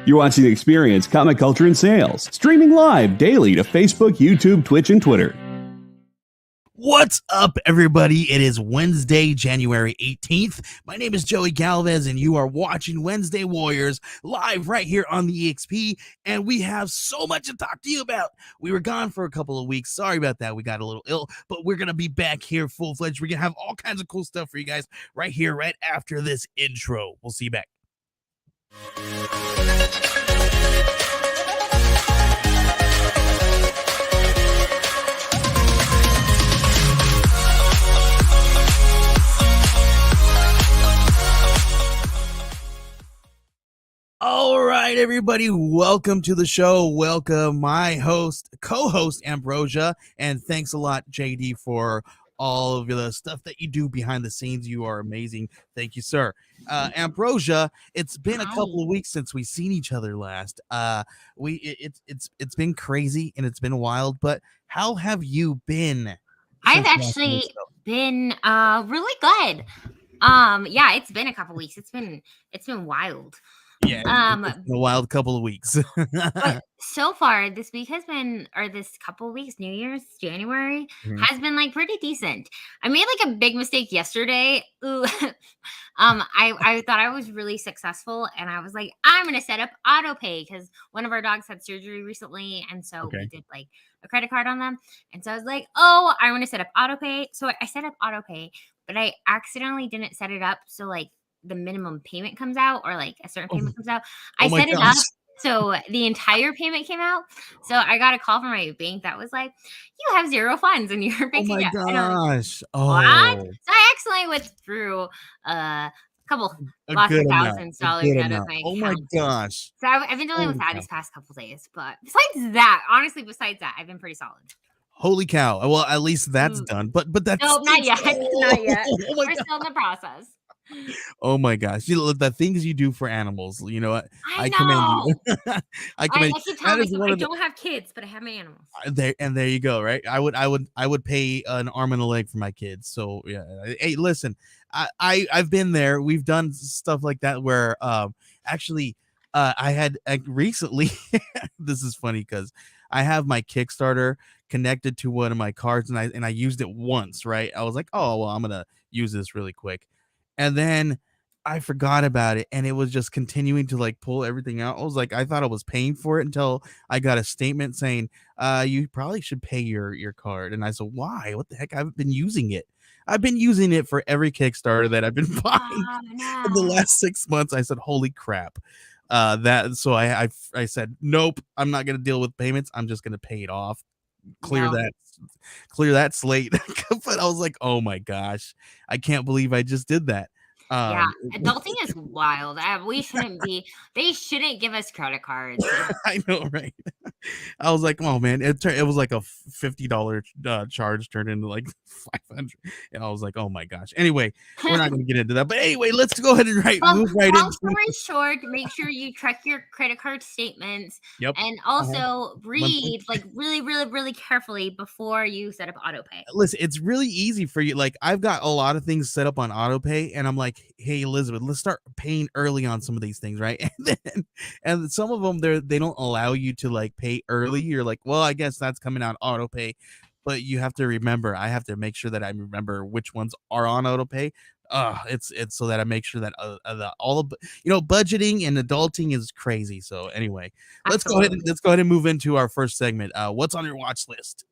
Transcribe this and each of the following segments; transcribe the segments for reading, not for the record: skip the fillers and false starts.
You're watching Experience Comic Culture and Sales, streaming live daily to Facebook, YouTube, Twitch, and Twitter. What's up, everybody? It is Wednesday, January 18th. My name is Joey Galvez, and you are watching Wednesday Warriors live right here on the EXP, and we have so much to talk to you about. We were gone for a couple of weeks. Sorry about that. We got a little ill, but we're going to be back here full-fledged. We're going to have all kinds of cool stuff for you guys right here, right after this intro. We'll see you back. All right, everybody, welcome to the show. Welcome my co-host Ambrosia, and thanks a lot, JD, for all of the stuff that you do behind the scenes. You are amazing. Thank you, sir. Ambrosia, it's been a couple of weeks since we've seen each other last. It's been crazy and it's been wild, but how have you been? I've actually been really good. Yeah, it's been a couple weeks. It's been wild. Yeah, it's been a wild couple of weeks. But so far, this week has been, or this couple of weeks, New Year's, January, has been like pretty decent. I made like a big mistake yesterday. Ooh. I thought I was really successful, and I was like, I'm gonna set up auto pay because one of our dogs had surgery recently, and so we did like a credit card on them. And so I was like, oh, I want to set up auto pay. So I set up auto pay, but I accidentally didn't set it up so like the minimum payment comes out, or like a certain payment comes out. I set it up so the entire payment came out. So I got a call from my bank that was like, you have zero funds in your bank account. Oh my gosh. What? So I accidentally withdrew lots of thousands dollars out of my account. Oh my gosh. So I've been dealing with that these past couple days. But besides that, I've been pretty solid. Holy cow. Well, at least that's done. But that's not yet. Not yet. We're still in the process. Oh my gosh. You know, the things you do for animals, you know what? I commend you. I commend you. I keep telling myself I don't have kids, but I have my animals. There you go, right? I would pay an arm and a leg for my kids. So yeah. Hey, listen, I've been there. We've done stuff like that where actually I had recently this is funny because I have my Kickstarter connected to one of my cards, and I used it once, right? I was like, oh well, I'm gonna use this really quick. And then I forgot about it, and it was just continuing to like pull everything out. I was like, I thought I was paying for it until I got a statement saying, you probably should pay your card. And I said, why? What the heck? I've been using it. I've been using it for every Kickstarter that I've been buying in the last 6 months. I said, holy crap. So I said, nope, I'm not going to deal with payments. I'm just going to pay it off. Clear that slate. But I was like, oh my gosh, I can't believe I just did that. Yeah, adulting is wild. They shouldn't give us credit cards. I know, right? I was like, oh man, it was like a $50 charge turned into like $500, and I was like, oh my gosh. Anyway, we're not going to get into that, but anyway, let's go ahead and move right into. Long story short, make sure you check your credit card statements. Yep. And also read like really, really, really carefully before you set up auto pay. Listen, it's really easy for you. Like I've got a lot of things set up on auto pay, and I'm like, hey Elizabeth, let's start paying early on some of these things, right? And some of them they don't allow you to like pay early. You're like, well, I guess that's coming out auto pay, but you have to remember, I have to make sure that I remember which ones are on auto pay. It's so that I make sure that all of budgeting and adulting is crazy. So anyway, let's go ahead and move into our first segment. What's on your watch list?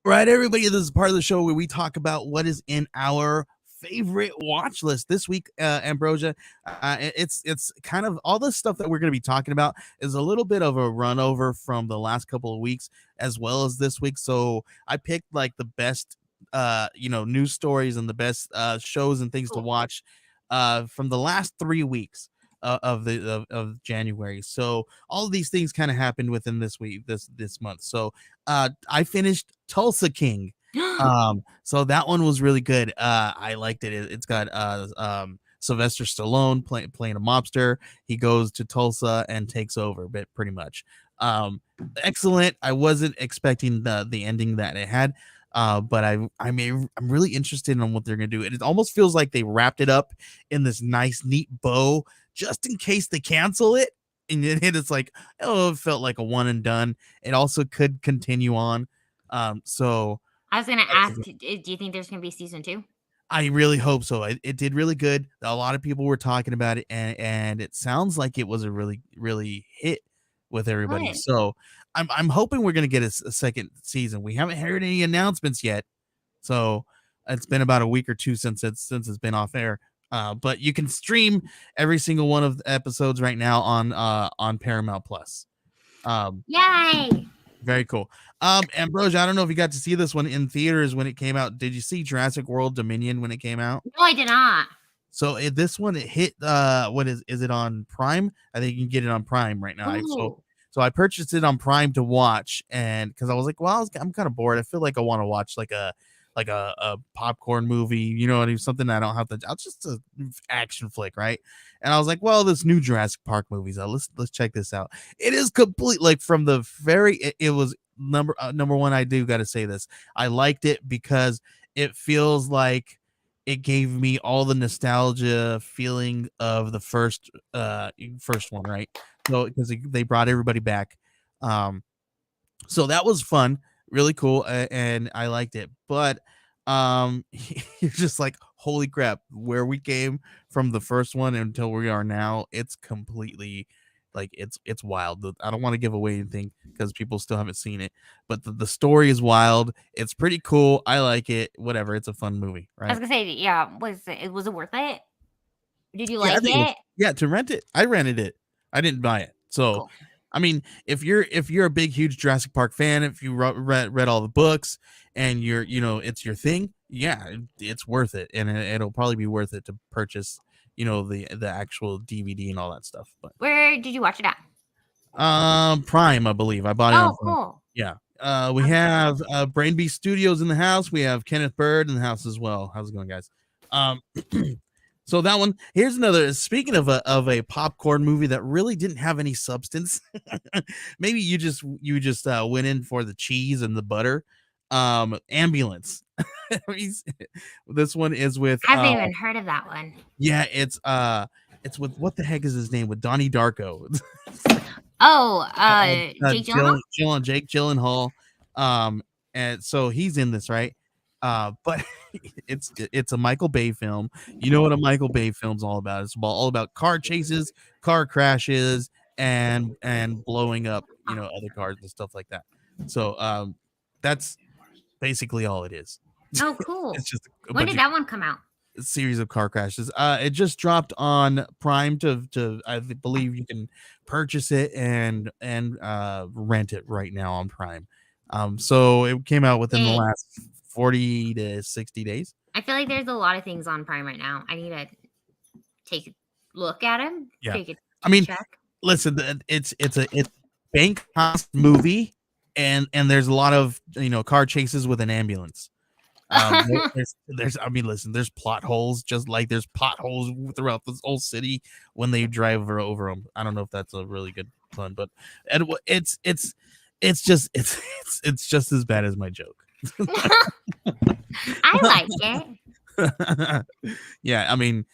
Right, everybody, this is part of the show where we talk about what is in our favorite watch list this week. Ambrosia, it's kind of all the stuff that we're going to be talking about is a little bit of a run over from the last couple of weeks as well as this week. So I picked like the best news stories and the best shows and things to watch from the last 3 weeks of January. So all of these things kind of happened within this week, this month. So I finished Tulsa King. So that one was really good. I liked it. It's got Sylvester Stallone playing a mobster. He goes to Tulsa and takes over, but pretty much. Excellent. I wasn't expecting the ending that it had, but I'm really interested in what they're gonna do. It almost feels like they wrapped it up in this nice, neat bow, just in case they cancel it. And it's like, oh, it felt like a one and done. It also could continue on. So I was gonna ask, do you think there's gonna be season 2? I really hope so. It did really good. A lot of people were talking about it, and it sounds like it was a really, really hit with everybody. Good. So I'm hoping we're gonna get a second season. We haven't heard any announcements yet, so it's been about a week or two since it's been off air. But you can stream every single one of the episodes right now on Paramount Plus. Yay! Very cool. Ambrosia, I don't know if you got to see this one in theaters when it came out. Did you see Jurassic World Dominion when it came out? No, I did not. So this one, it hit what is it on Prime? I think you can get it on Prime right now. So I purchased it on Prime to watch, and because I was like, well, I'm kind of bored. I feel like I want to watch like a popcorn movie, you know, something I don't have to. I'll just a action flick, right? And I was like, well, this new Jurassic Park movies. Let's check this out. It is complete, like from the very. It was number one. I do got to say this. I liked it because it feels like it gave me all the nostalgia feeling of the first one, right? So because they brought everybody back. So that was fun, really cool, and I liked it. But you're just like, holy crap, where we came from the first one until we are now, it's completely like it's wild. I don't want to give away anything because people still haven't seen it, but the story is wild. It's pretty cool. I like it. Whatever. It's a fun movie, I was right? gonna say, yeah. Was it worth it? Did you Yeah, I like think it? yeah, to rent it. I rented it. I didn't buy it. So, Cool. I mean, if you're a big huge Jurassic Park fan, if you read all the books and it's your thing, yeah, it's worth it, and it'll probably be worth it to purchase, the actual DVD and all that stuff. But Where did you watch it at? Prime, I believe. I bought it on Oh, Prime. cool. Yeah. We have Brain Beast Studios in the house. We have Kenneth Bird in the house as well. How's it going, guys? So that one. Here's another. Speaking of a popcorn movie that really didn't have any substance. Maybe you just went in for the cheese and the butter. Ambulance. This one is with. I haven't even heard of that one. Yeah, it's with, what the heck is his name, with Donnie Darko. Oh, Jake Gyllenhaal. Jake Gyllenhaal. And so he's in this, right? But it's a Michael Bay film. You know what a Michael Bay film's all about? It's all about car chases, car crashes, and blowing up, other cars and stuff like that. So that's basically all it is. Oh, cool. It's just when did that one come out? A series of car crashes. It just dropped on Prime to I believe you can purchase it and rent it right now on Prime. So it came out within the last 40 to 60 days. I feel like there's a lot of things on Prime right now. I need to take a look at them. Yeah. Check. Listen, it's a bank heist movie, and there's a lot of car chases with an ambulance. There's plot holes, just like there's potholes throughout this whole city when they drive over them. I don't know if that's a really good pun, but it's just as bad as my joke. I like it. Yeah, I mean,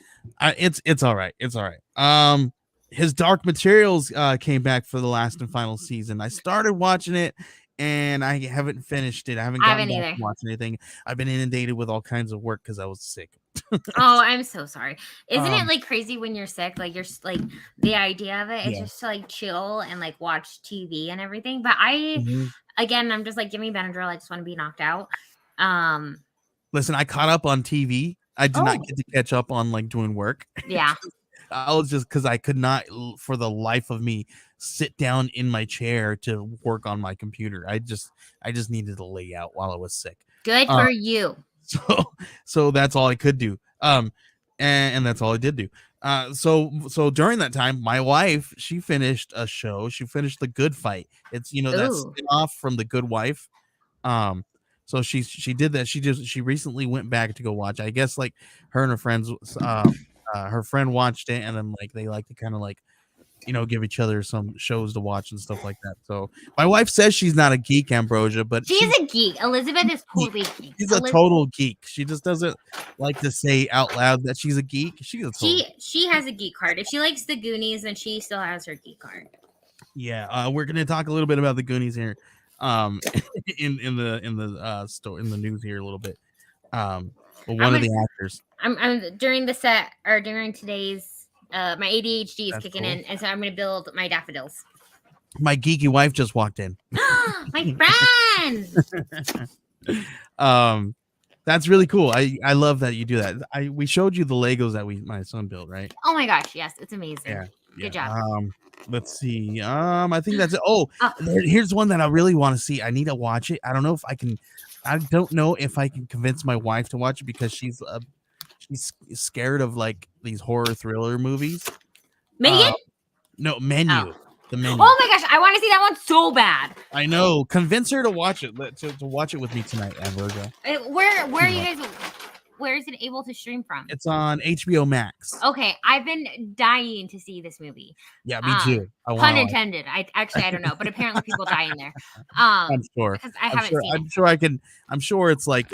it's all right. It's all right. His Dark Materials came back for the last and final season. I started watching it, and I haven't finished it. I haven't gotten back to watch anything. I've been inundated with all kinds of work because I was sick. Oh, I'm so sorry. Isn't it like crazy when you're sick? Like, you're like, the idea of it is just to like chill and like watch TV and everything. But again, I'm just like, give me Benadryl. I just want to be knocked out. Listen, I caught up on TV. I did not get to catch up on like doing work. Yeah. I was just, because I could not for the life of me sit down in my chair to work on my computer. I just needed to lay out while I was sick. Good for you. So that's all I could do. And that's all I did do. So during that time, my wife, she finished a show. She finished The Good Fight. It's that spin-off from The Good Wife. So she did that. She recently went back to go watch. I guess like her and her friends, her friend watched it, and then like they like to kind of like give each other some shows to watch and stuff like that. So my wife says she's not a geek, Ambrosia, but she's a geek. Elizabeth is totally a geek. She's a total geek. She just doesn't like to say out loud that she's a geek. She's a total. She has a geek card. If she likes the Goonies, then she still has her geek card. Yeah, we're gonna talk a little bit about the Goonies here, in the news here a little bit. But one of the actors. I'm during the set or during today's my ADHD is kicking in, and so I'm gonna build my daffodils. My geeky wife just walked in. My friend. That's really cool. I love that you do that. We showed you the Legos that my son built, right? Oh my gosh, yes, it's amazing. Yeah. Good job. Let's see. I think that's it. Oh, here's one that I really want to see. I need to watch it. I don't know if I can. I don't know if I can convince my wife to watch it because she's scared of like these horror thriller movies. Megan? No, Menu. Oh. The Menu. Oh my gosh, I want to see that one so bad. I know. Convince her to watch it. To watch it with me tonight, Ambrosha. Where are you guys? Where is it able to stream from? It's on HBO Max. Okay, I've been dying to see this movie. Yeah, me too. Pun intended. I don't know, but apparently people die in there. I'm sure because I haven't seen it. I'm sure I can. I'm sure it's like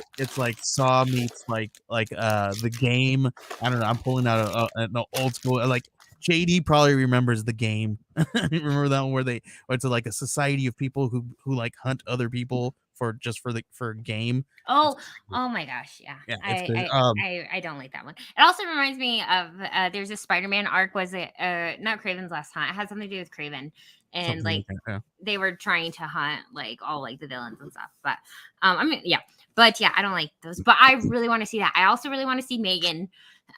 Saw meets like The Game. I don't know. I'm pulling out an old school like. JD probably remembers The Game. Remember that one where it's like a society of people who like hunt other people for game. Oh my gosh, yeah. I don't like that one. It also reminds me of there's a Spider-Man arc. Was it not Craven's Last Hunt? It had something to do with Craven, and they were trying to hunt like all like the villains and stuff. But I mean, yeah. But yeah, I don't like those. But I really want to see that. I also really want to see Megan.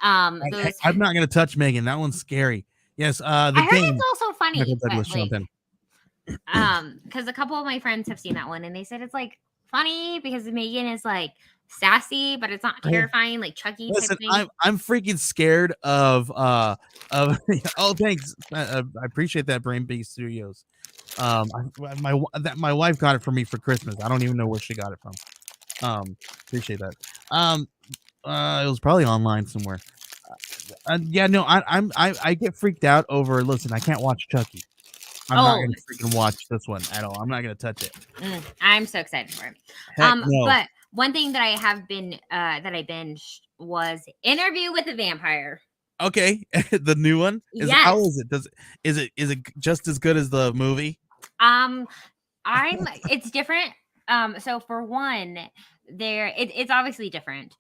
I'm not gonna touch Megan. That one's scary. Yes, I heard it's also funny. Because a couple of my friends have seen that one and they said it's like funny because Megan is like sassy, but it's not terrifying like Chucky. Listen, I'm freaking scared of oh thanks. I appreciate that, Brain Beast Studios. My wife got it for me for Christmas. I don't even know where she got it from. Appreciate that. It was probably online somewhere. Yeah, no, I get freaked out over. Listen, I can't watch Chucky. I'm not gonna freaking watch this one at all. I'm not gonna touch it. I'm so excited for it. No. But one thing that I have been that I binged was Interview with a Vampire. Okay, the new one. Yes. How is it? Is it just as good as the movie? It's different. So for one, it's obviously different.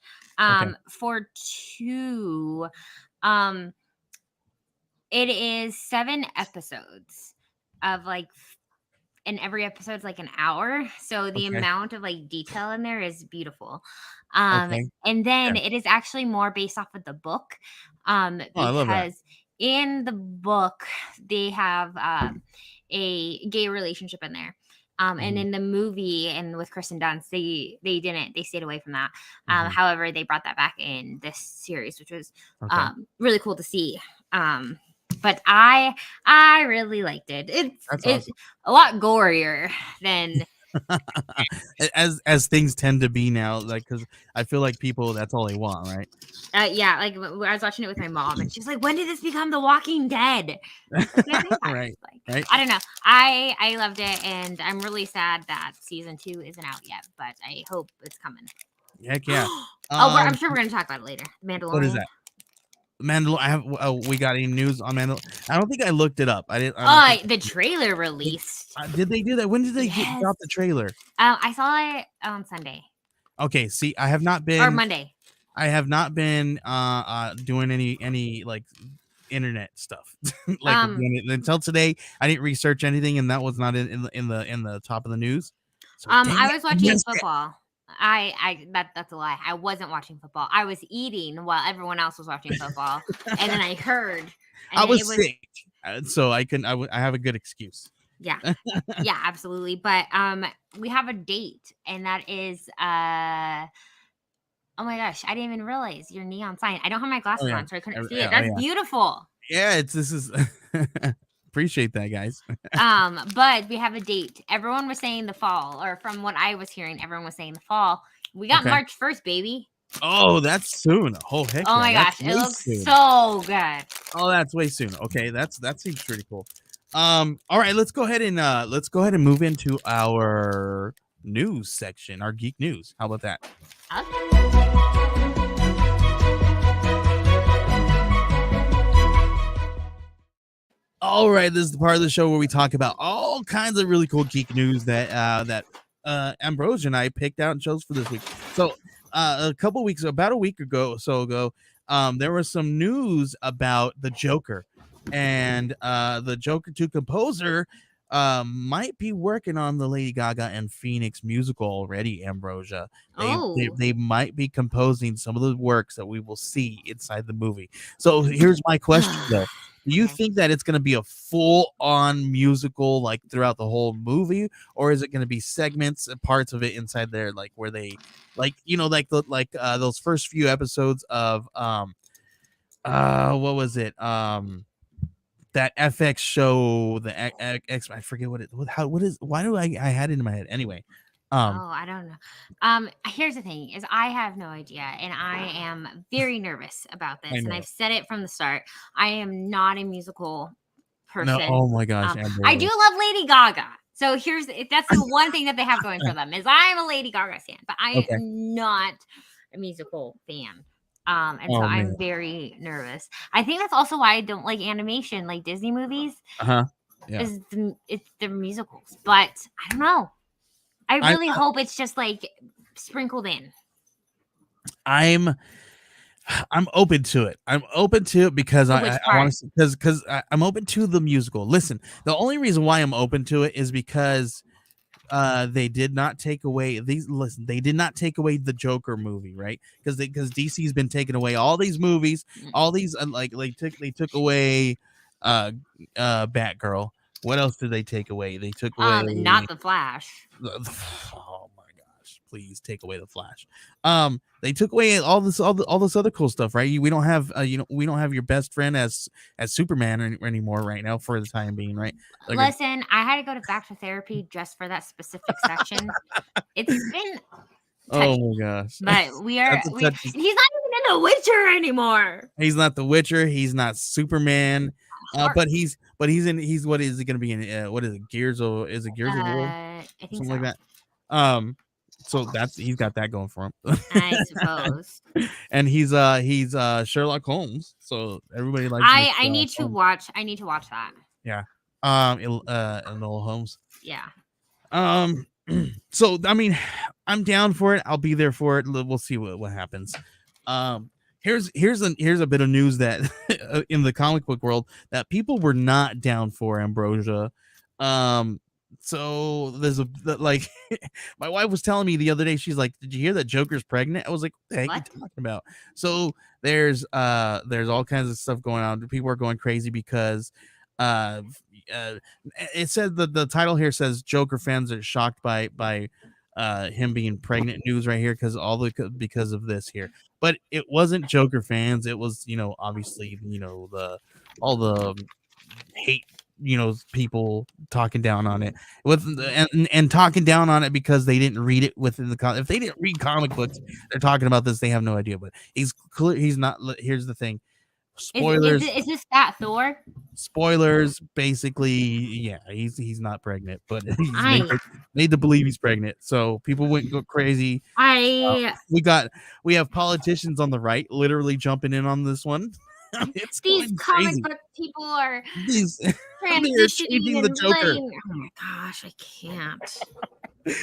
For two, it is 7 episodes of like, and every episode's like an hour. So the amount of like detail in there is beautiful. And then it is actually more based off of the book. Because in the book they have a gay relationship in there. And in the movie and with Kristen Dunst, they stayed away from that. However, they brought that back in this series, which was really cool to see. But I really liked it. It's awesome. A lot gorier than as things tend to be now, like, because I feel like people, that's all they want, right? Yeah, like I was watching it with my mom and she's like, when did this become The Walking Dead? Right. I don't know. I loved it, and I'm really sad that season 2 isn't out yet, but I hope it's coming. Heck yeah. I'm sure we're gonna talk about it later. Mandalorian. What is that? We got any news on Mandalorian? I don't think I looked it up. The trailer released. Did they do that? When did they drop the trailer? I saw it on Sunday. Okay, see, I have not been, or Monday. I have not been doing any like internet stuff like until today. I didn't research anything, and that was not in the top of the news. So, I was watching football. That's a lie. I wasn't watching football. I was eating while everyone else was watching football, and then I heard. I was sick, so I have a good excuse. Yeah, yeah, absolutely. But we have a date, and that is oh my gosh, I didn't even realize your neon sign. I don't have my glasses on, so I couldn't see it. That's beautiful. Yeah, this is. Appreciate that, guys. But we have a date. Everyone was saying the fall, or from what I was hearing, everyone was saying the fall. We got March 1st, baby. Oh, that's soon. Oh heck Oh yeah, my that's gosh, it way looks soon. so good. Oh, that's way soon. Okay, that seems pretty cool. All right, let's go ahead and move into our news section, our geek news. How about that? All right, this is the part of the show where we talk about all kinds of really cool geek news that Ambrosia and I picked out and chose for this week. So, about a week ago, there was some news about the Joker, and the Joker 2 composer might be working on the Lady Gaga and Phoenix musical already. Ambrosia, they might be composing some of the works that we will see inside the movie. So here's my question though. Do you think that it's going to be a full-on musical like throughout the whole movie, or is it going to be segments and parts of it inside there, like where they, like those first few episodes of what was it, that FX show, the X, I forget why do I had it in my head anyway. I don't know. Here's the thing: is I have no idea, and I am very nervous about this. And I've said it from the start. I am not a musical person. No, oh my gosh, I do love Lady Gaga. So that's the one thing that they have going for them is I'm a Lady Gaga fan, but I am not a musical fan. And so I'm very nervous. I think that's also why I don't like animation, like Disney movies. Yeah. It's the musicals, but I don't know. I really hope it's just like sprinkled in. I'm open to it. I'm open to it because I want to, because I'm open to the musical. Listen, the only reason why I'm open to it is because they did not take away they did not take away the Joker movie, right? Because DC's been taking away all these movies, all these they took away Batgirl. What else did they take away? They took away not the Flash. Oh my gosh, please take away the Flash. They took away all this other cool stuff, right? We don't have we don't have your best friend as Superman anymore right now for the time being, right? Listen, I had to go back to therapy just for that specific section. It's been touchy, oh my gosh. But he's not even in The Witcher anymore. He's not The Witcher, he's not Superman. But he's what is it going to be in? What is it? Gears of War? I think something so. like that. So he's got that going for him. I suppose. And he's Sherlock Holmes. So everybody likes. I need to watch that. Yeah. Enola Holmes. Yeah. So I mean, I'm down for it. I'll be there for it. We'll see what happens. Here's a bit of news that in the comic book world that people were not down for, Ambrosia. So there's my wife was telling me the other day, she's like, did you hear that Joker's pregnant? I was like, what the heck are you talking about? So there's all kinds of stuff going on. People are going crazy because it said that the title here says Joker fans are shocked by him being pregnant news right here because of this here. But it wasn't Joker fans. It was, obviously, all the hate, people talking down on it and talking down on it because they didn't read it within the if they didn't read comic books, they're talking about this. They have no idea. But he's clear. He's not. Here's the thing. Spoilers. Is this Fat Thor? Spoilers. Basically, yeah, he's not pregnant, but he's made to believe he's pregnant. So people went go crazy. We have politicians on the right literally jumping in on this one. It's these comic book people are transitioning the Joker. Oh my gosh, I can't.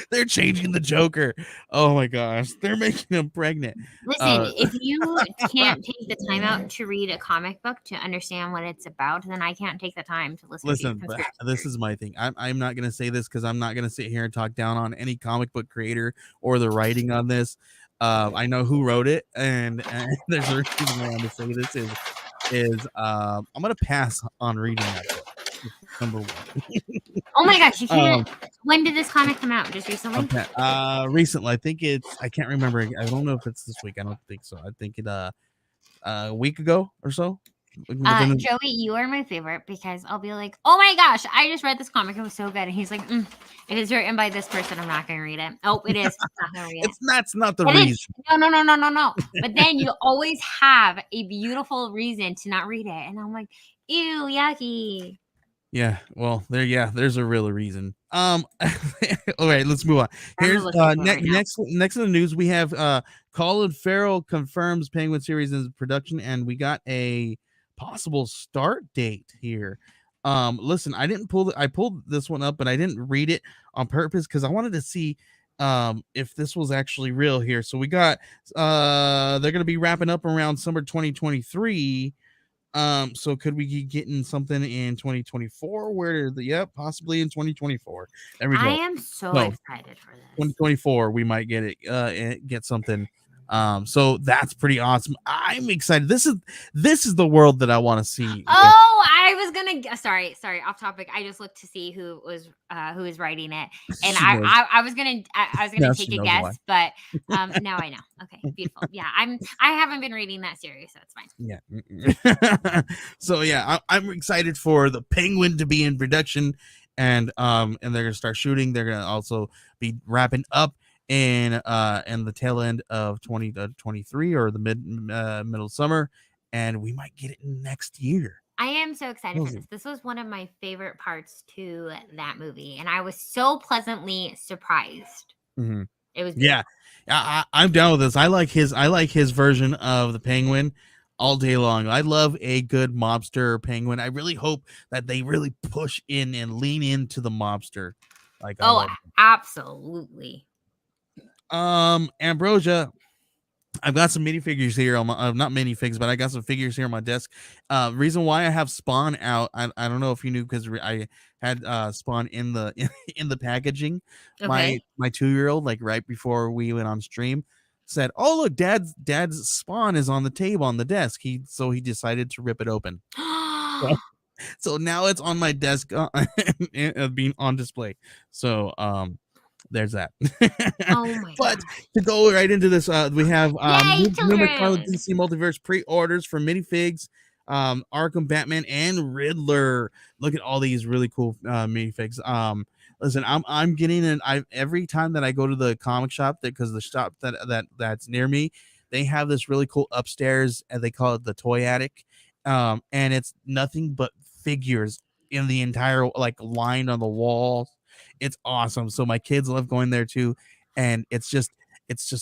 They're changing the Joker. Oh my gosh, they're making him pregnant. Listen, if you can't take the time out to read a comic book to understand what it's about, then I can't take the time to listen. Listen, this is my thing. I'm not going to say this because I'm not going to sit here and talk down on any comic book creator or the writing on this. I know who wrote it, and there's a reason why I'm going to say this is I'm going to pass on reading that book. Number one. Oh my gosh, you can't. When did this comic come out? Just recently? Okay. Recently. I think I can't remember. I don't know if it's this week. I don't think so. I think it a week ago or so. Joey, you are my favorite because I'll be like, oh my gosh, I just read this comic. It was so good. And he's like, it is written by this person. I'm not going to read it. Oh, it is. I'm not going to read it. That's not the reason. No. But then you always have a beautiful reason to not read it. And I'm like, ew, yucky. Yeah, well, there's a real reason. All right, let's move on. Here's next in the news we have Colin Farrell confirms Penguin series in production, and we got a possible start date here. Listen, I pulled this one up, but I didn't read it on purpose because I wanted to see if this was actually real here. So we got they're gonna be wrapping up around summer 2023. So could we be getting something in 2024? Possibly in 2024. There we go. I am so excited for this. 2024, we might get it, get something. So that's pretty awesome. I'm excited. This is the world that I want to see. Oh, I was gonna sorry, off topic. I just looked to see who is writing it, and I was gonna take a guess, but now I know. Okay, beautiful. Yeah, I haven't been reading that series, so it's fine. Yeah. So yeah, I'm excited for the Penguin to be in production, and they're gonna start shooting. They're gonna also be wrapping up in the tail end of 2023 or the middle summer, and we might get it next year. I am so excited for this. This was one of my favorite parts to that movie, and I was so pleasantly surprised. Mm-hmm. It was beautiful. I'm down with this. I like his version of the Penguin all day long. I love a good mobster Penguin. I really hope that they really push in and lean into the mobster. Like, absolutely. Ambrosia, I've got some minifigures here on my not minifigs, but I got some figures here on my desk. Reason why I have Spawn out, I don't know if you knew, because I had Spawn in the in the packaging. Okay. My 2-year-old, like right before we went on stream, said, "Oh look, dad's Spawn is on the table on the desk." He decided to rip it open. So now it's on my desk, being on display. So there's that. Oh my but to go right into this, we have DC Multiverse pre-orders for minifigs, Arkham, Batman, and Riddler. Look at all these really cool minifigs. Listen, I'm getting an every time that I go to the comic shop, because the shop that's near me, they have this really cool upstairs, and they call it the Toy Attic. And it's nothing but figures in the entire line on the wall. It's awesome. So my kids love going there too, and it's just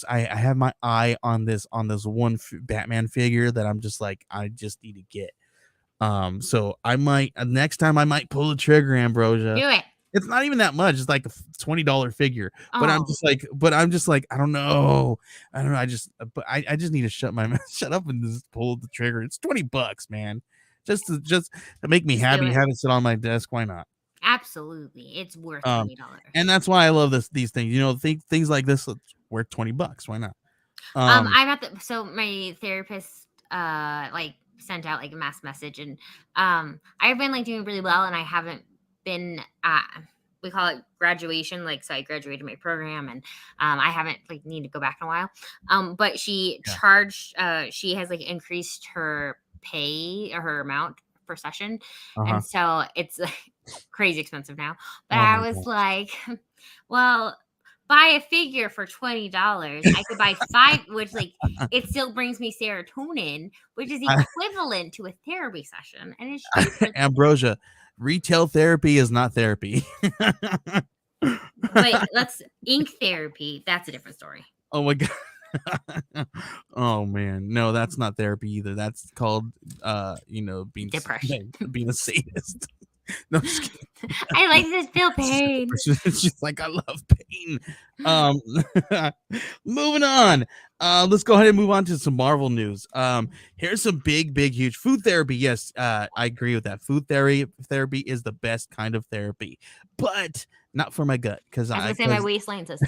I have my eye on this one Batman figure that I'm just like, I just need to get. So I might next time I might pull the trigger, Ambrosia. Do it. It's not even that much. It's like a $20 figure, but I'm just like, I don't know. I just need to shut up and just pull the trigger. It's $20, man. Just to make me happy, have it sit on my desk. Why not? Absolutely, it's worth $20. And that's why I love these things. You know, things like this worth $20. Why not? I'm at so my therapist sent out a mass message, and I've been doing really well, and I haven't been we call it graduation, so I graduated my program, and I haven't need to go back in a while. But she charged she has increased her pay or her amount per session, and so it's crazy expensive now. But I was like, well, buy a figure for $20. I could buy 5, which it still brings me serotonin, which is equivalent to a therapy session, and it's cheaper. Ambrosia, retail therapy is not therapy. But ink therapy, that's a different story. Oh my god. Oh man, no, that's not therapy either. That's called being depression, being a sadist. No, just kidding. I like to feel pain. She's like, I love pain. Moving on. Let's go ahead and move on to some Marvel news. Here's some big, huge food therapy. Yes, I agree with that. Food therapy is the best kind of therapy, but not for my gut, because I say my waistline says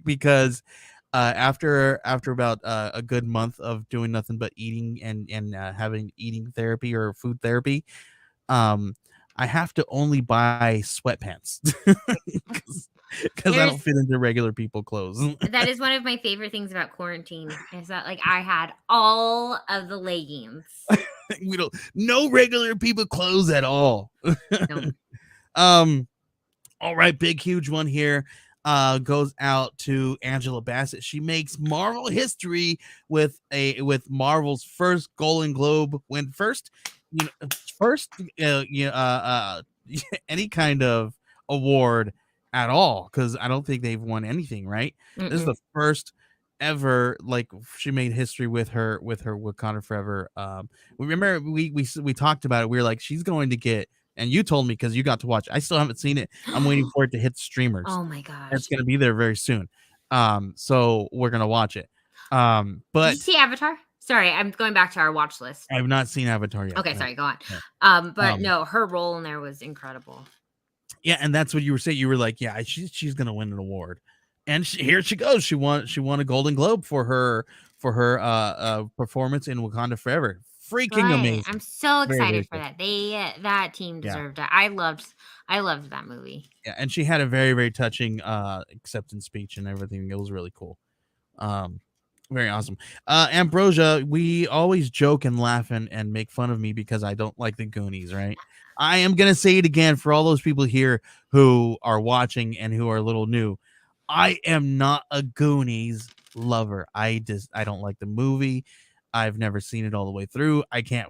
because after about a good month of doing nothing but eating and having eating therapy or food therapy, I have to only buy sweatpants because I don't fit into regular people clothes. That is one of my favorite things about quarantine is that like I had all of the leggings. We don't no regular people clothes at all. No. All right, big huge one here. Goes out to Angela Bassett. She makes Marvel history with Marvel's first Golden Globe win. First any kind of award at all, because I don't think they've won anything, right? Mm-mm. This is the first ever, like, she made history with her Wakanda Forever. We remember we talked about it. We were like, she's going to get, and you told me because you got to watch it. I still haven't seen it. I'm waiting for it to hit streamers. Oh my gosh. It's gonna be there very soon. So we're gonna watch it. But did you see Avatar? Sorry, I'm going back to our watch list. I've not seen Avatar yet. Okay, no. sorry, go on. No. But no, her role in there was incredible. Yeah, and that's what you were saying. You were like, yeah, she's gonna win an award, and here she goes. She won a Golden Globe for her performance in Wakanda Forever. Freaking amazing! I'm so excited for cool. that. That team deserved it. I loved that movie. Yeah, and she had a very, very touching acceptance speech and everything. It was really cool. Very awesome. Ambrosia, we always joke and laugh and make fun of me because I don't like the Goonies, right? I am gonna say it again for all those people here who are watching and who are a little new. I am not a Goonies lover. I don't like the movie. I've never seen it all the way through. I can't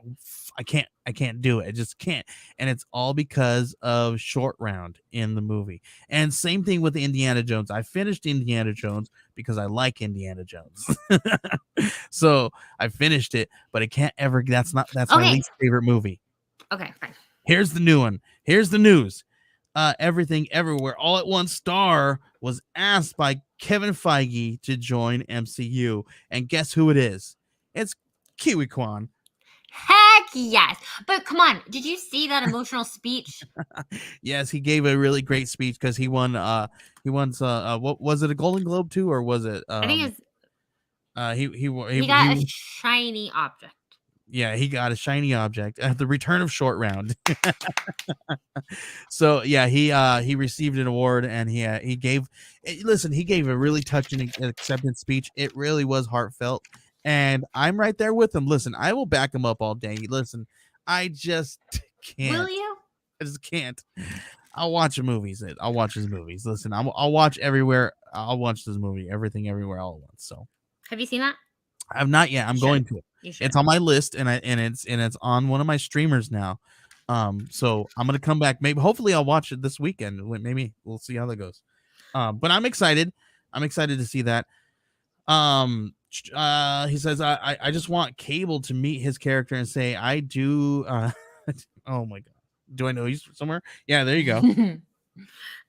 do it. I just can't. And it's all because of Short Round in the movie. And same thing with Indiana Jones. I finished Indiana Jones because I like Indiana Jones. So I finished it, but I can't ever. That's my least favorite movie. Okay, fine. Here's the new one. Here's the news. Everything Everywhere All at Once star was asked by Kevin Feige to join MCU. And guess who it is? It's Kiwi Kwan. Heck yes. But come on, did you see that emotional speech? Yes, he gave a really great speech because he won what was it, a Golden Globe too, or was it I think it's he got a shiny object. Yeah, he got a shiny object at the return of Short Round. So yeah, he received an award, and he gave a really touching acceptance speech. It really was heartfelt. And I'm right there with him. Listen, I will back him up all day. Listen, I just can't. Will you? I just can't. I'll watch the movies. I'll watch his movies. Listen, I'll watch Everywhere. I'll watch this movie, Everything Everywhere All at Once. So, have you seen that? I've not yet. I'm going to. It's on my list, and it's on one of my streamers now. So I'm gonna come back. Maybe, hopefully, I'll watch it this weekend. Maybe we'll see how that goes. But I'm excited. I'm excited to see that. He says, I just want Cable to meet his character and say, I do. Oh my God. Do I know he's somewhere? Yeah, there you go. No,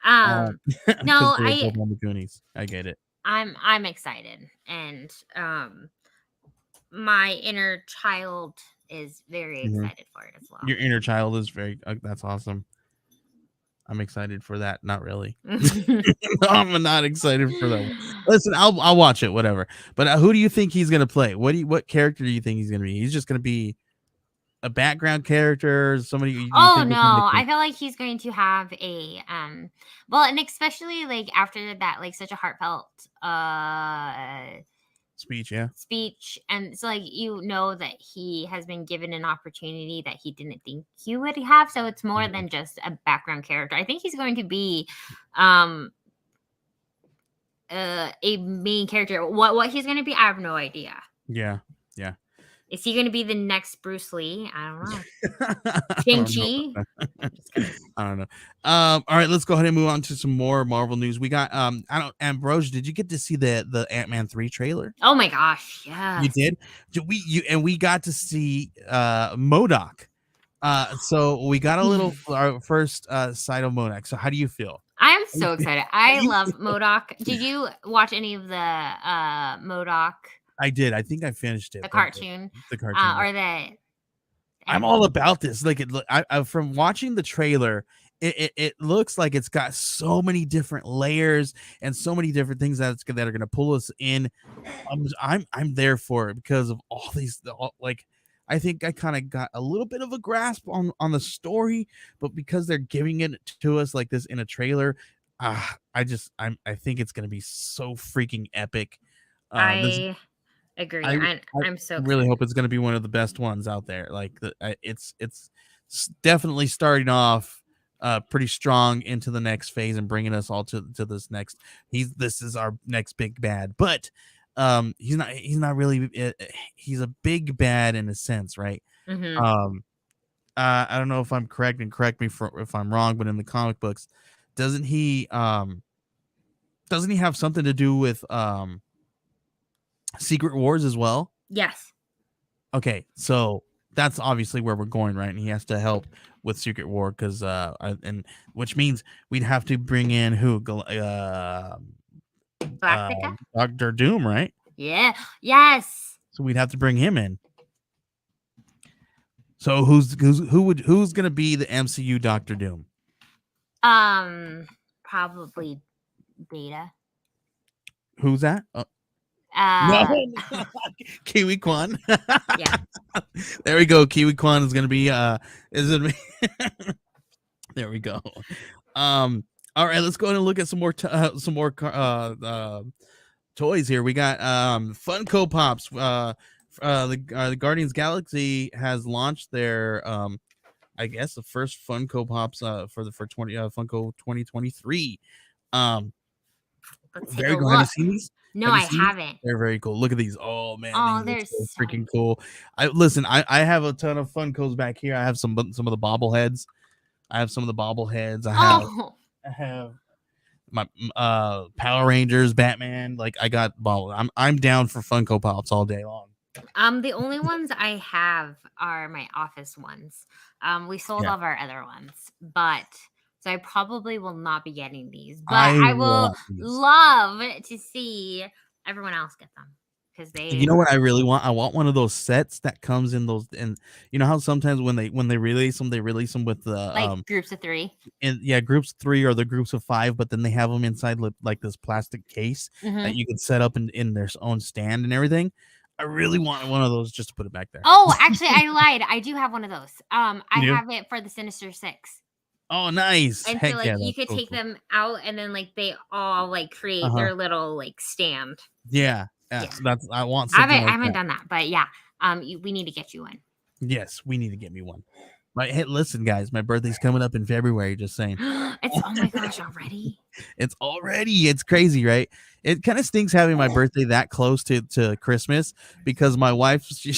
on the Goonies. I get it. I'm excited. And, my inner child is very excited for it as well. Your inner child is very, that's awesome. I'm excited for that. Not really. I'm not excited for that one. Listen, I'll watch it, whatever. But who do you think he's gonna play? What character do you think he's gonna be? He's just gonna be a background character, somebody. Oh no, I feel like he's going to have a well, and especially like after that, like such a heartfelt speech, and so like that he has been given an opportunity that he didn't think he would have, so it's more than just a background character. I think he's going to be a main character. What he's going to be, I have no idea. Yeah. Is he going to be the next Bruce Lee? I don't know. Shang-Chi? I don't know. All right, let's go ahead and move on to some more Marvel news. We got Ambrosha, did you get to see the Ant-Man 3 trailer? Oh my gosh, yeah. You did? We got to see MODOK. So we got our first sight of MODOK. So how do you feel? I'm so excited. I love MODOK. Did you watch any of the MODOK? I did. I think I finished it. The cartoon. I'm all about this. Like from watching the trailer, it looks like it's got so many different layers and so many different things that are going to pull us in. I'm there for it because of all these. I think I kind of got a little bit of a grasp on the story, but because they're giving it to us like this in a trailer, I think it's gonna be so freaking epic. This I agree. I I'm so really excited. hope it's gonna be one of the best ones out there. Like it's definitely starting off pretty strong into the next phase and bringing us all to this next. This is our next big bad, but he's not really. He's a big bad in a sense, right? Hmm. Um, I don't know if I'm correct, and correct me if I'm wrong, but in the comic books, doesn't he have something to do with Secret Wars as well? Yes. Okay, so that's obviously where we're going, right? And he has to help with Secret War because and which means we'd have to bring in who Galactica. Doctor Doom, right? Yeah. Yes. So we'd have to bring him in. So who's gonna be the MCU Doctor Doom? Probably Beta. Who's that? Uh, No, Kiwi Kwan. yeah. There we go. Kiwi Kwan is gonna be is it? There we go. All right, let's go ahead and look at some more toys here. We got Funko Pops. The Guardians Galaxy has launched their I guess the first Funko Pops for 20 Funko 2023. Let's take Very a cool. Have you look. seen these? No, Have you I seen these? haven't. They're very cool. Look at these. Oh man, Oh, these they're are so so freaking cool. I have a ton of Funkos back here. I have some of the bobbleheads. I have some of the bobbleheads. Oh, I have my Power Rangers, Batman. Like I got bobble. I'm down for Funko Pops all day long. the only ones I have are my office ones. We sold Yeah. all of our other ones, but so I probably will not be getting these. But I I will want these. love to see everyone else get them because You know what I really want? I want one of those sets that comes in those, and you know how sometimes when they release them, they release them with the like groups of 3. groups of 3 or the groups of 5, but then they have them inside like this plastic case Mhm. that you can set up in their own stand and everything. I really want one of those just to put it back there. Oh, actually, I lied. I do have one of those. I You do? have it for the Sinister Six. Oh, nice. And Heck so, like, yeah, you that's could so take cool. them out, and then, like, they all, like, create Uh-huh. their little, like, stand. Yeah. Yeah. That's I want I something like haven't that. done that, but yeah, we need to get you one. Yes, we need to get me one. Hey, listen, guys, my birthday's coming up in February. Just saying. It's oh my gosh, already? It's crazy, right? It kind of stinks having my birthday that close to Christmas because my wife she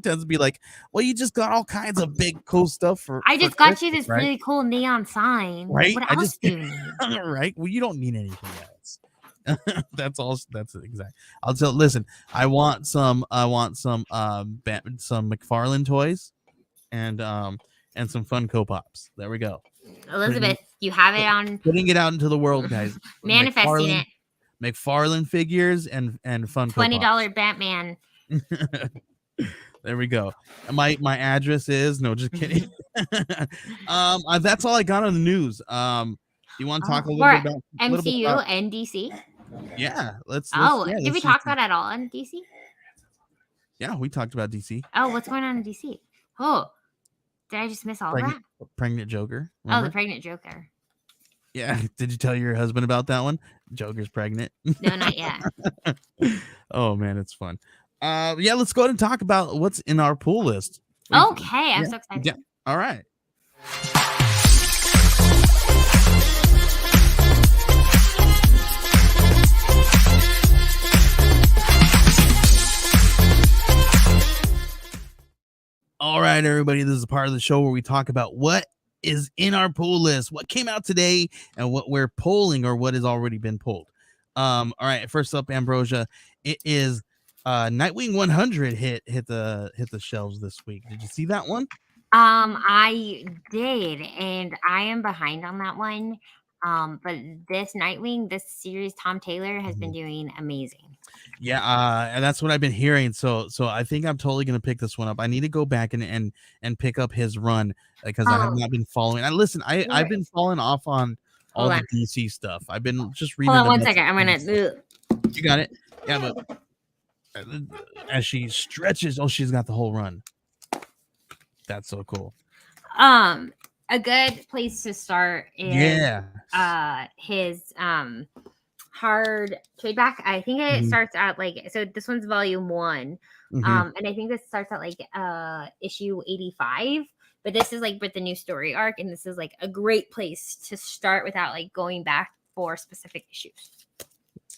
tends to be like, well, you just got all kinds of big cool stuff for I just got you Christmas, this right? really cool neon sign. Right? What I else just do you need? right. Well, you don't need anything else. That's all. That's exact. I'll tell. Listen, I want some some McFarlane toys and some Funko Pops. There we go. Elizabeth, you have it on Putting it out into the world, guys. manifesting it. McFarlane figures and Funko Pops. $20 Batman. There we go. My address is no, just kidding. That's all I got on the news. You want to talk a little bit about MCU and DC? Yeah, let's did we talk about it at all in DC? Yeah, we talked about DC. Oh, what's going on in DC? Oh, did I just miss all that? Pregnant Joker. Remember? Oh, the pregnant Joker. Yeah. Did you tell your husband about that one? Joker's pregnant. No, not yet. Oh man, it's fun. Yeah, let's go ahead and talk about what's in our pool list. Okay, I'm so excited. Yeah. All right. All right, everybody. This is a part of the show where we talk about what is in our pool list, what came out today, and what we're polling or what has already been pulled. All right. First up, Ambrosia. It is Nightwing 100 hit the shelves this week. Did you see that one? I did, and I am behind on that one. But this Nightwing, this series, Tom Taylor has been doing amazing. Yeah, and that's what I've been hearing. So I think I'm totally gonna pick this one up. I need to go back and pick up his run because I have not been following. I've been falling off on all the DC stuff. I've been just reading. Hold on 1 second. I'm gonna. You got it. Yeah, but as she stretches, she's got the whole run. That's so cool. A good place to start is his hard trade back. I think it starts at like, so this one's volume 1. And I think this starts at like issue 85. But this is like with the new story arc, and this is like a great place to start without like going back for specific issues.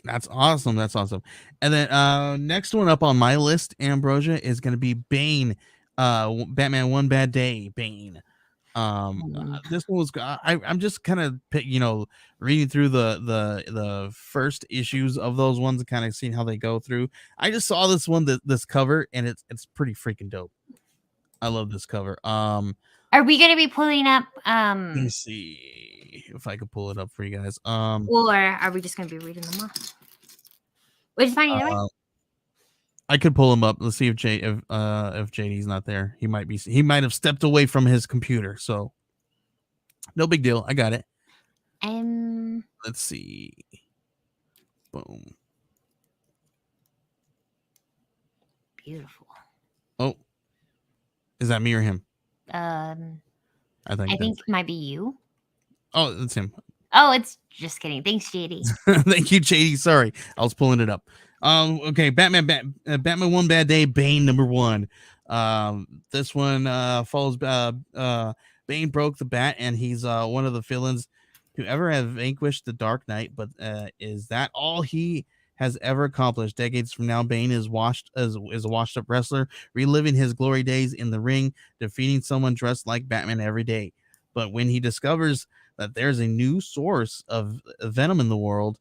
That's awesome. That's awesome. And then next one up on my list, Ambrosia, is going to be Bane. Batman One Bad Day, Bane. This one was I'm just kind of reading through the first issues of those ones and kind of seeing how they go through. I just saw this one, this cover, and it's pretty freaking dope. I love this cover. Are we gonna be pulling up let me see if I could pull it up for you guys. Or are we just gonna be reading them off? Which is fine either way. I could pull him up. Let's see if JD's not there. He might have stepped away from his computer, so no big deal. I got it. Let's see. Boom. Beautiful. Oh, is that me or him? I think it might be you. Oh, it's him. Oh, it's just kidding. Thanks, JD. Thank you, JD. Sorry, I was pulling it up. Okay, Batman One Bad Day, Bane #1. This one follows Bane broke the bat, and he's one of the villains to ever have vanquished the Dark Knight. But is that all he has ever accomplished? Decades from now, Bane is a washed-up wrestler, reliving his glory days in the ring, defeating someone dressed like Batman every day. But when he discovers that there's a new source of venom in the world,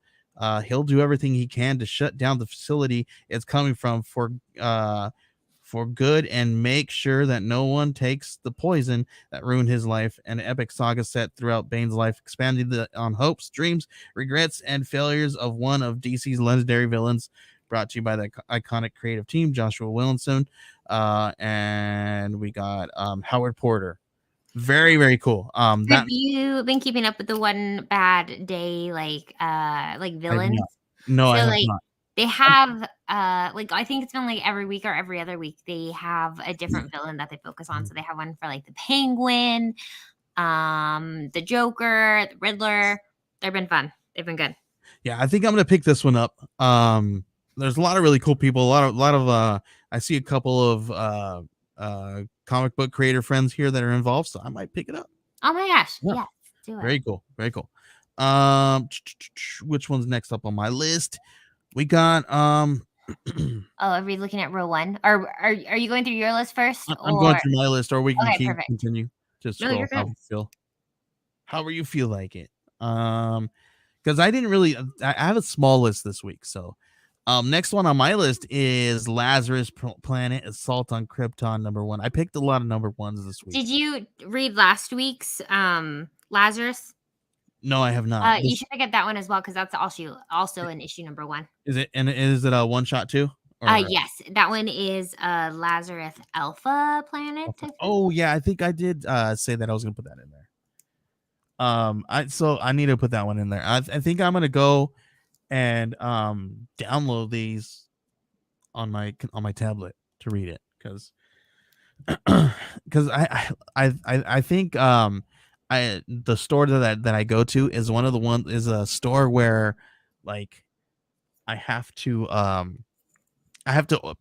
he'll do everything he can to shut down the facility it's coming from for good, and make sure that no one takes the poison that ruined his life. An epic saga set throughout Bane's life, expanding on hopes, dreams, regrets, and failures of one of DC's legendary villains. Brought to you by the iconic creative team, Joshua Williamson, and we got Howard Porter. Very, very cool. Have you been keeping up with the One Bad Day like villains? No, I have not. They have I think it's been like every week or every other week they have a different villain that they focus on. So they have one for like the Penguin, the Joker, the Riddler. They've been fun. They've been good. Yeah, I think I'm gonna pick this one up. There's a lot of really cool people. A lot of I see a couple of comic book creator friends here that are involved, so I might pick it up. Oh my gosh. Yeah. Do it. Very cool. Very cool. Which one's next up on my list? We got oh, are we looking at row 1? Or are you going through your list first? I'm going through my list, or we can continue. Just scroll. No, how you feel. However you feel like it. Because I didn't really I have a small list this week, so next one on my list is Lazarus Planet Assault on Krypton #1. I picked a lot of #1s this week. Did you read last week's Lazarus? No, I have not. You should pick up that one as well, because that's also in issue #1. Is it a one shot too? Yes, that one is Lazarus Alpha Planet. Oh yeah, I think I did say that I was gonna put that in there. I need to put that one in there. I think I'm gonna go and download these on my tablet to read it, because I think the store that I go to is a store where like I have to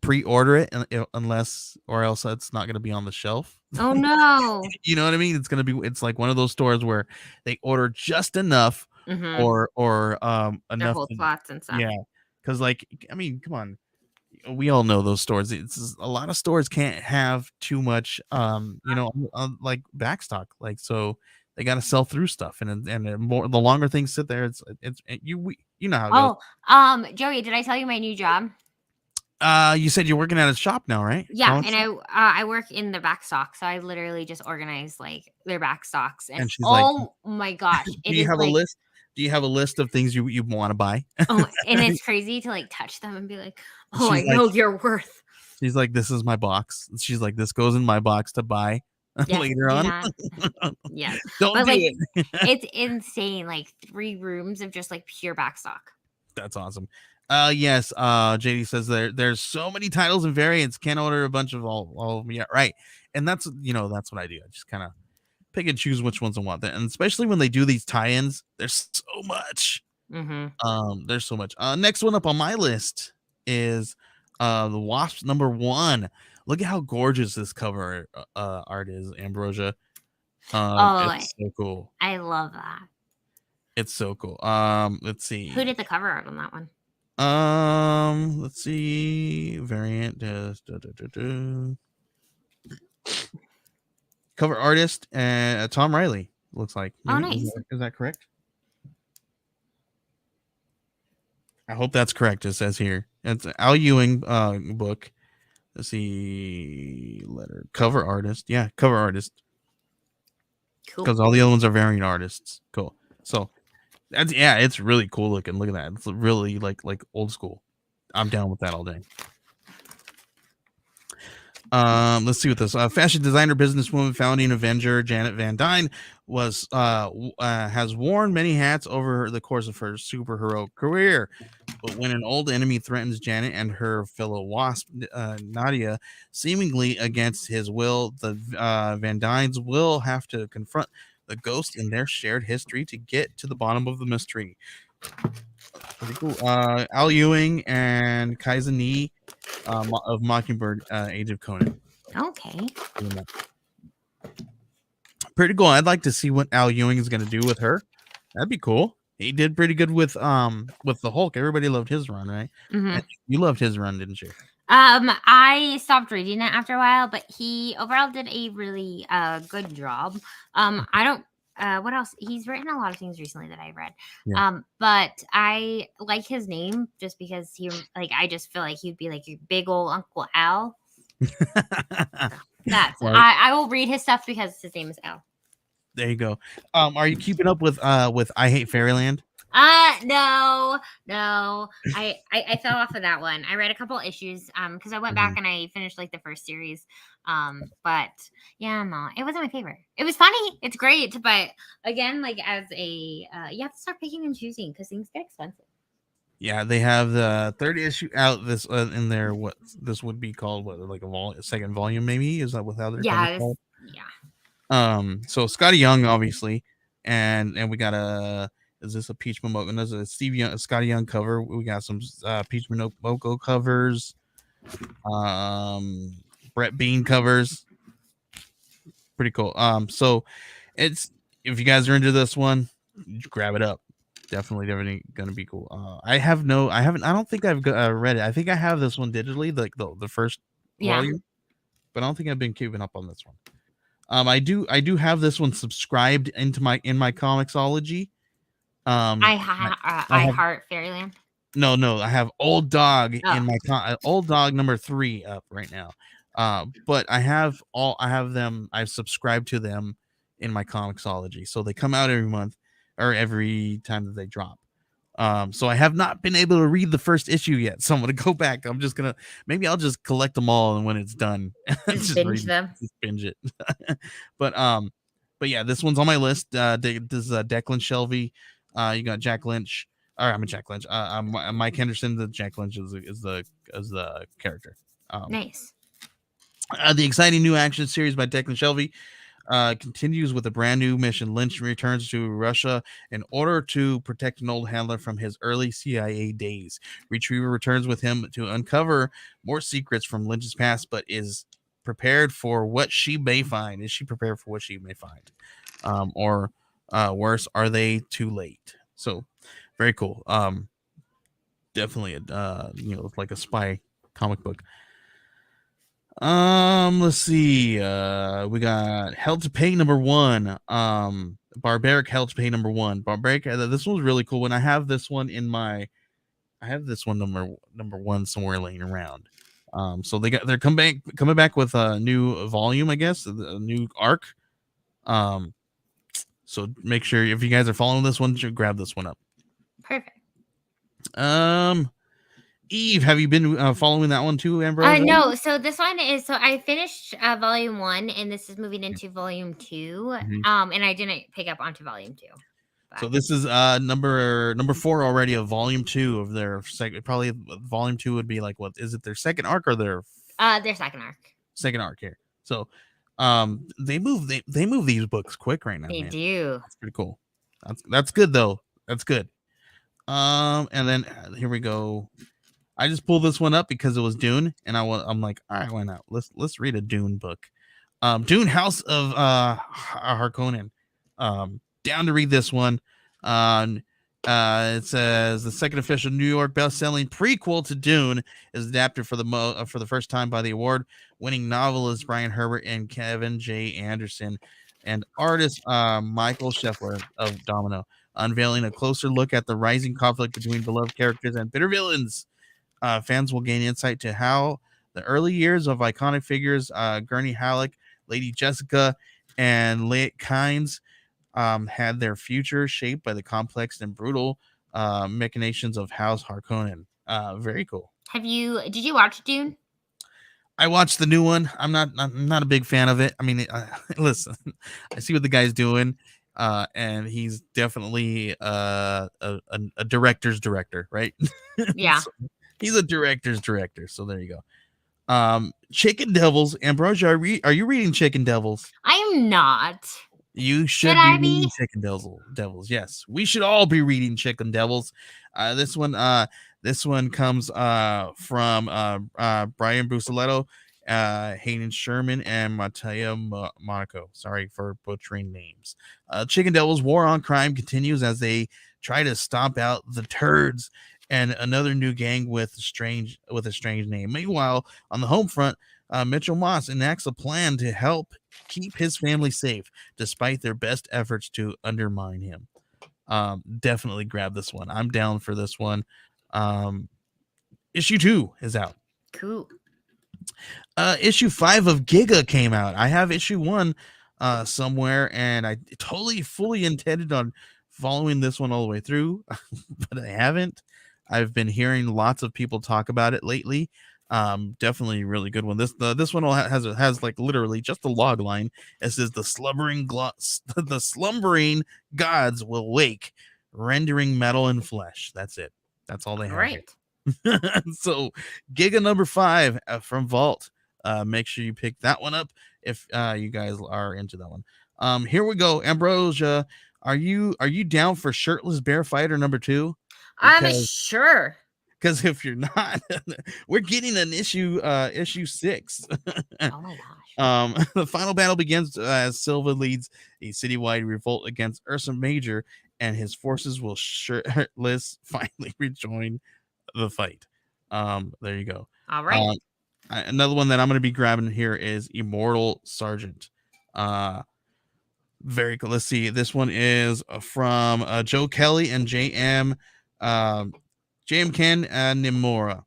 pre-order it unless or else it's not going to be on the shelf. Oh no. You know what I mean? It's like one of those stores where they order just enough or enough slots and stuff. Yeah. Cuz like, I mean, come on. We all know those stores. It's a lot of stores can't have too much like backstock. Like, so they got to sell through stuff, and the longer things sit there, it's you know how it goes. Joey, did I tell you my new job? You said you're working at a shop now, right? Yeah, and I work in the back stock, so I literally just organize like their back stocks. And she's my gosh, do you have a list? Do you have a list of things you want to buy? Oh, and it's crazy to like touch them and be like, oh, I know your worth. She's like, this is my box. She's like, this goes in my box to buy later on. Yeah, don't do it. It's insane. Like 3 rooms of just like pure back stock. That's awesome. Yes. JD says there's so many titles and variants. Can't order a bunch of all of them yet. Right. And that's what I do. I just kind of pick and choose which ones I want. And especially when they do these tie-ins, there's so much. There's so much. Next one up on my list is the Wasp #1. Look at how gorgeous this cover art is, Ambrosia. It's so cool. I love that. It's so cool. Let's see. Who did the cover art on that one? Let's see. Variant. Cover artist and Tom Riley. Looks like. Oh, nice. Is that correct? I hope that's correct. It says here. It's an Al Ewing book. Let's see. Letter. Cover artist. Yeah, cover artist. Cool. Because all the other ones are variant artists. Cool. So that's it's really cool looking. Look at that. It's really like old school. I'm down with that all day. Let's see what this fashion designer, businesswoman, founding Avenger Janet Van Dyne has worn many hats over the course of her superhero career. But when an old enemy threatens Janet and her fellow Wasp, Nadia, seemingly against his will, the Van Dynes will have to confront the ghost in their shared history to get to the bottom of the mystery. Pretty cool. Al Ewing and Kaizen Nee of Mockingbird, Age of Conan. Okay. Pretty cool. I'd like to see what Al Ewing is going to do with her. That'd be cool. He did pretty good with the Hulk. Everybody loved his run, right? And you loved his run, didn't you? I stopped reading it after a while, but he overall did a really good job. I don't what else? He's written a lot of things recently that I've read. Yeah. But I like his name just because I just feel like he'd be like your big old Uncle Al. That's right. I will read his stuff because his name is Al. There you go. Are you keeping up with I Hate Fairyland? No. I fell off of that one. I read a couple issues because I went back and I finished like the first series. But yeah, no, it wasn't my favorite. It was funny, it's great, but again, like as a you have to start picking and choosing because things get expensive. Yeah, they have the third issue out this in there. What this would be called? What, like a second volume? Maybe is that without their yeah. So Scotty Young, obviously, and we got a. Is this a Peach Momoko? There's a Scotty Young cover. We got some Peach Momoko covers. Brett Bean covers. Pretty cool. So it's if you guys are into this one, grab it up. Definitely gonna be cool. I don't think I've read it. I think I have this one digitally, like the first volume, but I don't think I've been keeping up on this one. I do have this one subscribed into my Comixology. I Heart Fairyland. No, I have Old Dog in my Old Dog number 3 up right now. But I've subscribed to them in my Comixology, so they come out every month or every time that they drop. So I have not been able to read the first issue yet. So I'm gonna go back. Maybe I'll just collect them all, and when it's done, just binge them. Just binge it. But yeah, this one's on my list. This is Declan Shelby. You got Jack Lynch. Jack Lynch. Mike Henderson. The Jack Lynch is the character. Nice. The exciting new action series by Declan Shelby continues with a brand new mission. Lynch returns to Russia in order to protect an old handler from his early CIA days. Retriever returns with him to uncover more secrets from Lynch's past, but is prepared for what she may find. Is she prepared for what she may find? Or worse, are they too late? So very cool. Definitely like a spy comic book. Let's see. We got Hell to Pay #1. Barbaric Hell to Pay #1. Barbaric. This one's really cool. When I have this one I have this one number 1 somewhere laying around. So they're coming back with a new volume, I guess, a new arc. So make sure if you guys are following this one, you should grab this one up. Perfect. Eve, have you been following that one too, Ambrosha? No. So this one is. So I finished volume 1, and this is moving into volume 2. And I didn't pick up onto volume 2. But. So this is number 4 already of volume 2 of their second. Probably volume 2 would be like, what is it? Their second arc or their second arc. Second arc here. So They move these books quick right now, They man. do. That's pretty cool. That's good though. That's good. And then here we go. I just pulled this one up because it was Dune, and I'm like, all right, why not? Let's read a Dune book. Dune House of Harkonnen. Down to read this one. It says the second official New York best-selling prequel to Dune is adapted for the first time by the award-winning novelist Brian Herbert and Kevin J. Anderson, and artist Michael Scheffler of Domino, unveiling a closer look at the rising conflict between beloved characters and bitter villains. Fans will gain insight to how the early years of iconic figures, Gurney Halleck, Lady Jessica, and Leia Kynes, had their future shaped by the complex and brutal machinations of House Harkonnen. Very cool. Did you watch Dune? I watched the new one. I'm not a big fan of it. I mean, listen, I see what the guy's doing, and he's definitely a director's director, right? Yeah. So he's a director's director. So there you go. Chicken Devils. Ambrosia, are you reading Chicken Devils? I am not. You should be reading Chicken Devils. Yes, we should all be reading Chicken Devils. This one comes from Brian Busaletto, Hayden Sherman, and Mattia Monaco. Sorry for butchering names. Chicken Devils' war on crime continues as they try to stomp out the turds and another new gang with a strange name. Meanwhile, on the home front, Mitchell Moss enacts a plan to help keep his family safe, despite their best efforts to undermine him. Definitely grab this one. I'm down for this one. Issue 2 is out. Cool. Issue 5 of Giga came out. I have issue 1 somewhere, and I fully intended on following this one all the way through, but I haven't. I've been hearing lots of people talk about it lately. Definitely a really good one. This one has like literally just a log line. It says the slumbering gods will wake, rendering metal and flesh. That's it. That's all they have. Right. So Giga number 5 from Vault. Make sure you pick that one up if you guys are into that one. Here we go. Ambrosia, are you down for Shirtless Bear Fighter number 2? I'm sure. Because if you're not, we're getting an issue 6. Oh my gosh. The final battle begins as Silva leads a citywide revolt against Ursa Major, and his forces will shirtless finally rejoin the fight. There you go. All right. Another one that I'm going to be grabbing here is Immortal Sergeant. Very cool. Let's see. This one is from Joe Kelly and J.M. Ken Nimura.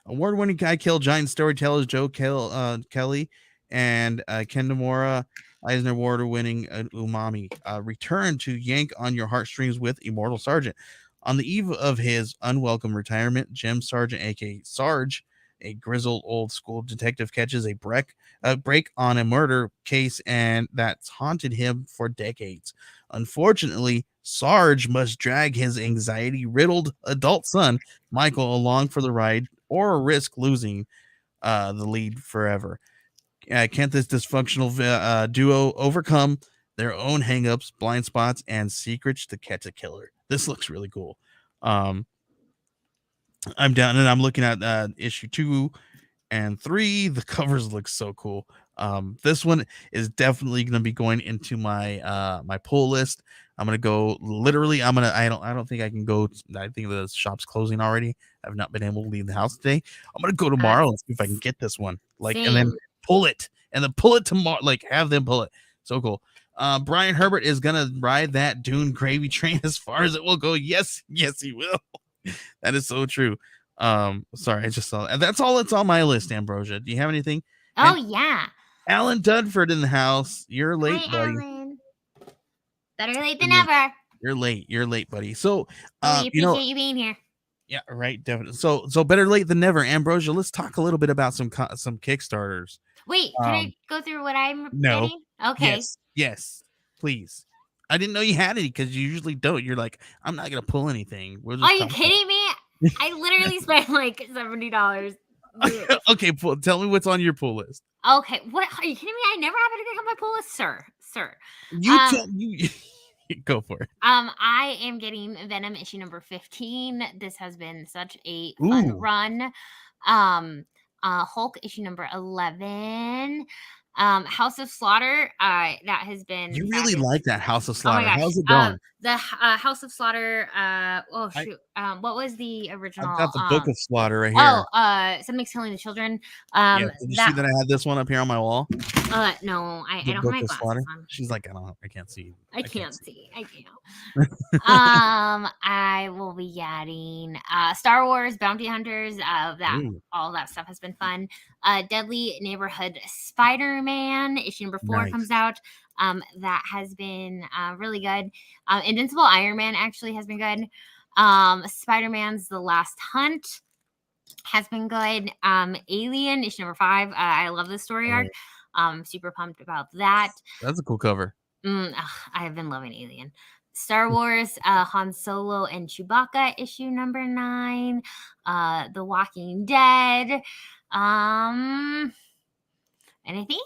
Award-winning guy kill giant storytellers Joe Kelly and Ken Nimura, Eisner Award-winning Umami, return to yank on your heartstrings with Immortal Sergeant. On the eve of his unwelcome retirement, Jim Sargent, aka Sarge, a grizzled old school detective, catches a break on a murder case and that's haunted him for decades. Unfortunately, Sarge must drag his anxiety-riddled adult son, Michael, along for the ride or risk losing the lead forever. Can't this dysfunctional duo overcome their own hangups, blind spots, and secrets to catch a killer? This looks really cool. I'm down and I'm looking at issue 2 and 3. The covers look so cool. This one is definitely going to be going into my my pull list. I'm going to go literally. I don't think I can go. I think the shop's closing already. I've not been able to leave the house today. I'm going to go tomorrow and see if I can get this one. And then pull it tomorrow. Have them pull it. So cool. Brian Herbert is going to ride that Dune gravy train as far as it will go. Yes, he will. That is so true. Sorry, I just saw that. That's all that's on my list, Ambrosia. Do you have anything? Oh, yeah. Alan Dudford in the house. You're late, buddy. Alan. Better late than never. You're late, buddy. So, we appreciate you being here. Yeah, right, definitely. So better late than never, Ambrosia. Let's talk a little bit about some Kickstarters. Wait, can I go through what I'm no. getting? Okay. Yes, please. I didn't know you had any because you usually don't. You're like, I'm not gonna pull anything. Are you kidding me? I literally spent like $70. Okay, tell me what's on your pull list. Okay, what are you kidding me? I never have anything on my pull list, sir. You go for it. I am getting Venom issue number 15. This has been such a fun Ooh, run. Hulk issue number 11. House of Slaughter. That has been you really fabulous. like that House of Oh my Slaughter. gosh. How's it going? The House of Slaughter. Oh I, shoot. What was the original? I've got the Book of Slaughter right here. Something's killing the children. Yeah, did you see that I had this one up here on my wall? No, I The don't have Book my of glasses Slaughter. on. She's like, I can't see. I can't. I will be getting Star Wars Bounty Hunters. All that stuff has been fun. Deadly Neighborhood Spider-Man issue number 4 comes out. That has been really good. Invincible Iron Man actually has been good. Spider-Man's The Last Hunt has been good. Alien issue number 5. I love the story arc. Super pumped about that. That's a cool cover. I have been loving Alien. Star Wars, Han Solo and Chewbacca issue number 9. The Walking Dead. And I think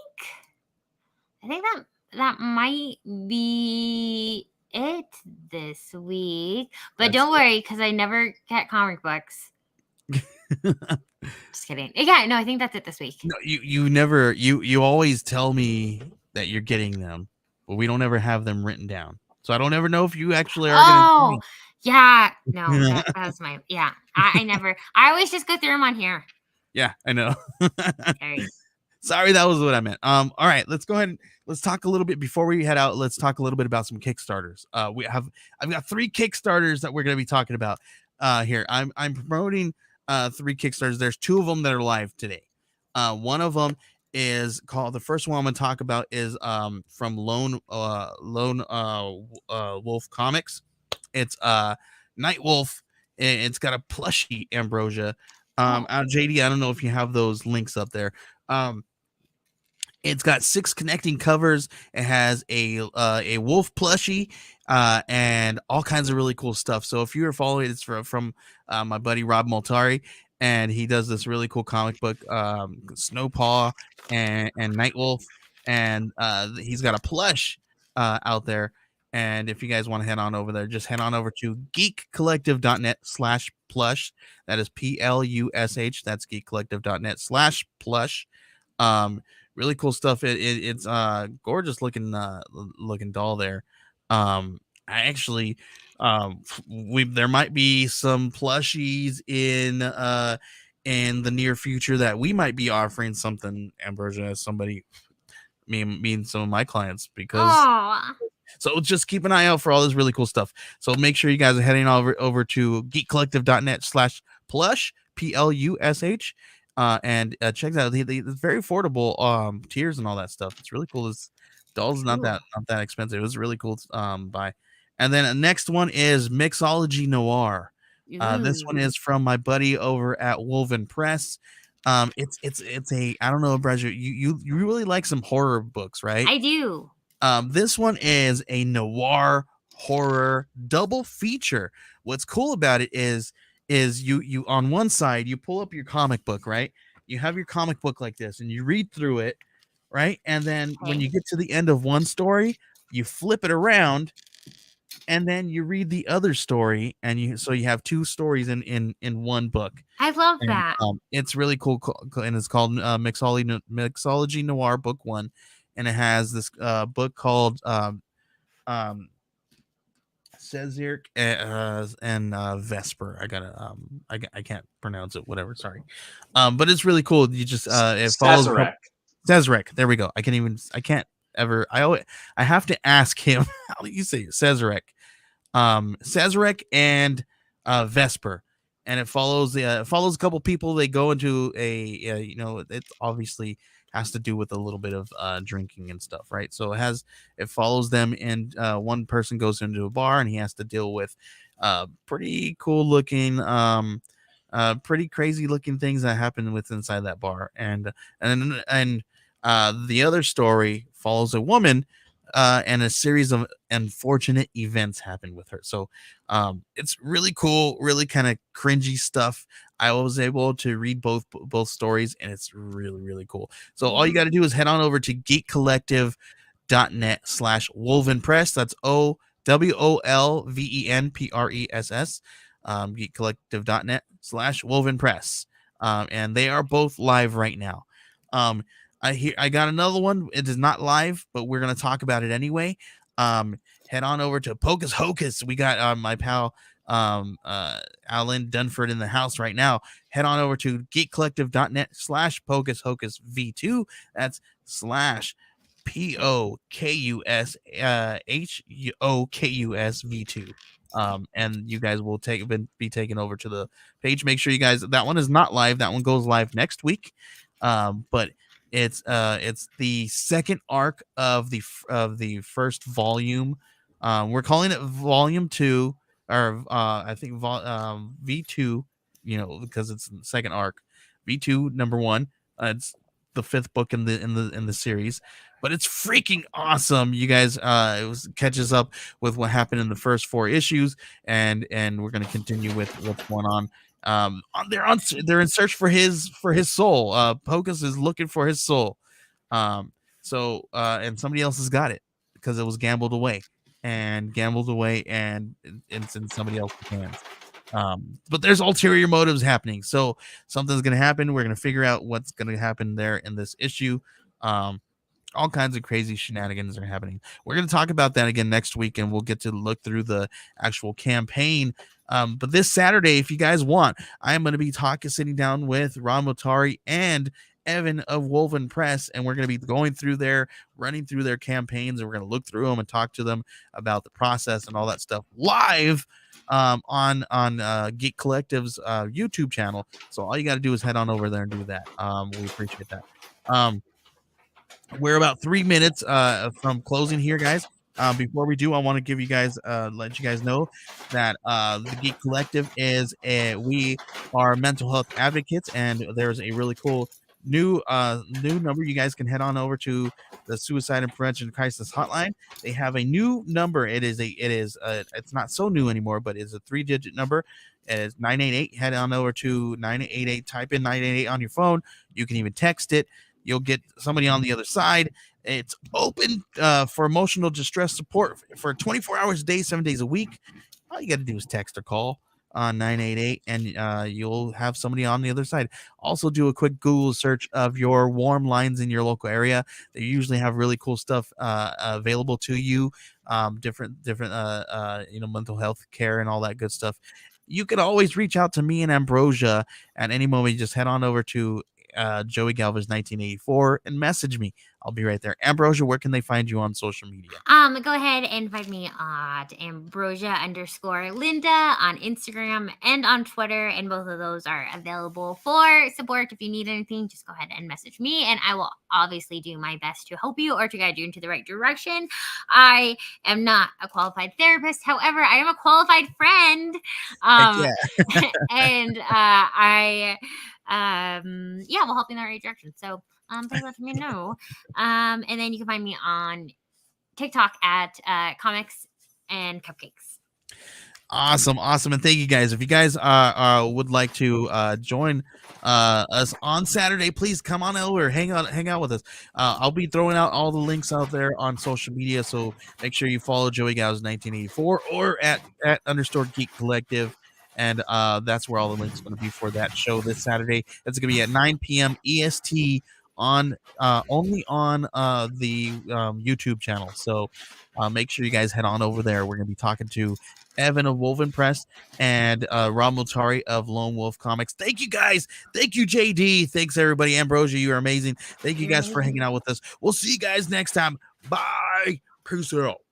that might be it this week. But don't worry, because I never get comic books. Just kidding. Yeah, no, I think that's it this week. No, you never you always tell me that you're getting them, but we don't ever have them written down. So I don't ever know if you actually are going to. Yeah. No, that was my I never. I always just go through them on here. Yeah, I know. Sorry, that was what I meant. All right, let's go ahead and let's talk a little bit before we head out. Let's talk a little bit about some Kickstarters. I've got 3 Kickstarters that we're going to be talking about here. I'm promoting 3 Kickstarters. There's 2 of them that are live today. One of them is called, the first one I'm going to talk about is from Lone Wolf Comics. It's Night Wolf. It's got a plushie Ambrosia. JD, I don't know if you have those links up there. It's got 6 connecting covers. It has a wolf plushie and all kinds of really cool stuff. So if you're following, it's from my buddy Rob Multari, and he does this really cool comic book, Snowpaw and Nightwolf, and he's got a plush out there. And if you guys want to head on over there, just head on over to geekcollective.net/plush. That is PLUSH. That's geekcollective.net/plush. Really cool stuff. It's gorgeous looking doll there. I actually there might be some plushies in the near future that we might be offering something, Ambrosia, as somebody, me and some of my clients, because so just keep an eye out for all this really cool stuff. So make sure you guys are heading over to geekcollective.net/plush, PLUSH. And check that out. It's very affordable tiers and all that stuff. It's really cool. This doll's not that expensive. It was really cool buy. And then the next one is Mixology Noir. This one is from my buddy over at Woven Press. It's a, I don't know, Brazil, you really like some horror books, right? I do. This one is a noir horror double feature. What's cool about it is you on one side, you pull up your comic book, right? You have your comic book like this and you read through it, right? And then when you get to the end of one story, you flip it around and then you read the other story, and you have 2 stories in one book. I love that. It's really cool, and it's called Mixology Noir Book 1, and it has this book called Cesaric and Vesper. I can't pronounce it. Whatever. Sorry. But it's really cool. You just it follows Cesaric. There we go. I can't ever. I have to ask him how do you say it? Cesaric. Cesaric and Vesper, and it follows a couple people. They go into it obviously has to do with a little bit of drinking and stuff, right? So it follows them, and one person goes into a bar and he has to deal with pretty cool looking pretty crazy looking things that happen inside that bar, and the other story follows a woman and a series of unfortunate events happened with her. So it's really cool, really kind of cringy stuff. I was able to read both stories, and it's really, really cool. So all you got to do is head on over to geekcollective.net/wolvenpress. That's OWOLVENPRESS. Geekcollective.net/wolvenpress. And they are both live right now. I got another one. It is not live, but we're gonna talk about it anyway. Head on over to Pocus Hocus. We got my pal Alan Dunford in the house right now. Head on over to geekcollective.net/Pocus Hocus V2. That's /POKUS HOKUS V2. And you guys will be taken over to the page. Make sure you guys, that one is not live. That one goes live next week. But it's the second arc of the first volume. We're calling it volume 2, or I think V2, because it's the second arc. V2 number 1. It's the 5th book in the series, but it's freaking awesome. You guys, catches up with what happened in the first 4 issues, and we're going to continue with what's going on. They're in search for his soul. Pocus is looking for his soul. And somebody else has got it because it was gambled away, and it's in somebody else's hands. But there's ulterior motives happening, so something's gonna happen. We're gonna figure out what's gonna happen there in this issue. All kinds of crazy shenanigans are happening. We're going to talk about that again next week, and we'll get to look through the actual campaign. But this Saturday, if you guys want, I am going to be sitting down with Ron Motari and Evan of Wolven Press, and we're going to be running through their campaigns, and we're going to look through them and talk to them about the process and all that stuff live on Geek Collective's YouTube channel. So all you got to do is head on over there and do that. We appreciate that. We're about 3 minutes from closing here, guys. Before we do, I want to give you guys, let you guys know that the Geek Collective we are mental health advocates, and there's a really cool new number. You guys can head on over to the Suicide and Prevention Crisis Hotline. They have a new number. It's not so new anymore, but it's a 3-digit number. It's 988. Head on over to 988. Type in 988 on your phone. You can even text it. You'll get somebody on the other side. It's open for emotional distress support for 24 hours a day, 7 days a week. All you got to do is text or call on 988, and you'll have somebody on the other side. Also, do a quick Google search of your warm lines in your local area. They usually have really cool stuff available to you, different mental health care and all that good stuff. You can always reach out to me and Ambrosia at any moment. Just head on over to Joey Galvez 1984 and message me. I'll be right there. Ambrosia, where can they find you on social media? Go ahead and find me at Ambrosia_Linda on Instagram and on Twitter, and both of those are available for support. If you need anything, just go ahead and message me, and I will obviously do my best to help you or to guide you into the right direction. I am not a qualified therapist, however, I am a qualified friend. And will help you in the right direction. So please let me know. And then you can find me on TikTok at Comics and Cupcakes. Awesome. And thank you guys. If you guys would like to join us on Saturday, please come on over, hang out with us. I'll be throwing out all the links out there on social media, so make sure you follow Joey Gauss 1984 or at _ Geek Collective. And that's where all the links are going to be for that show this Saturday. It's going to be at 9 p.m. EST on only on the YouTube channel. So make sure you guys head on over there. We're going to be talking to Evan of Wolven Press and Ron Motari of Lone Wolf Comics. Thank you guys. Thank you, JD. Thanks, everybody. Ambrosia, you are amazing. Thank you guys for hanging out with us. We'll see you guys next time. Bye. Peace out.